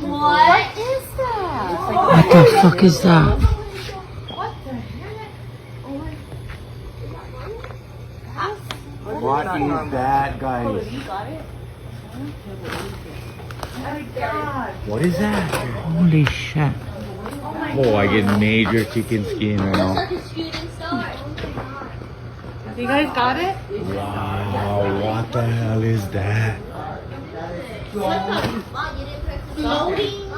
What is that? What the fuck is that? What is that, guys? What is that? Holy shit. Oh, I get major chicken skin right now. You guys got it? Wow, what the hell is that? Floating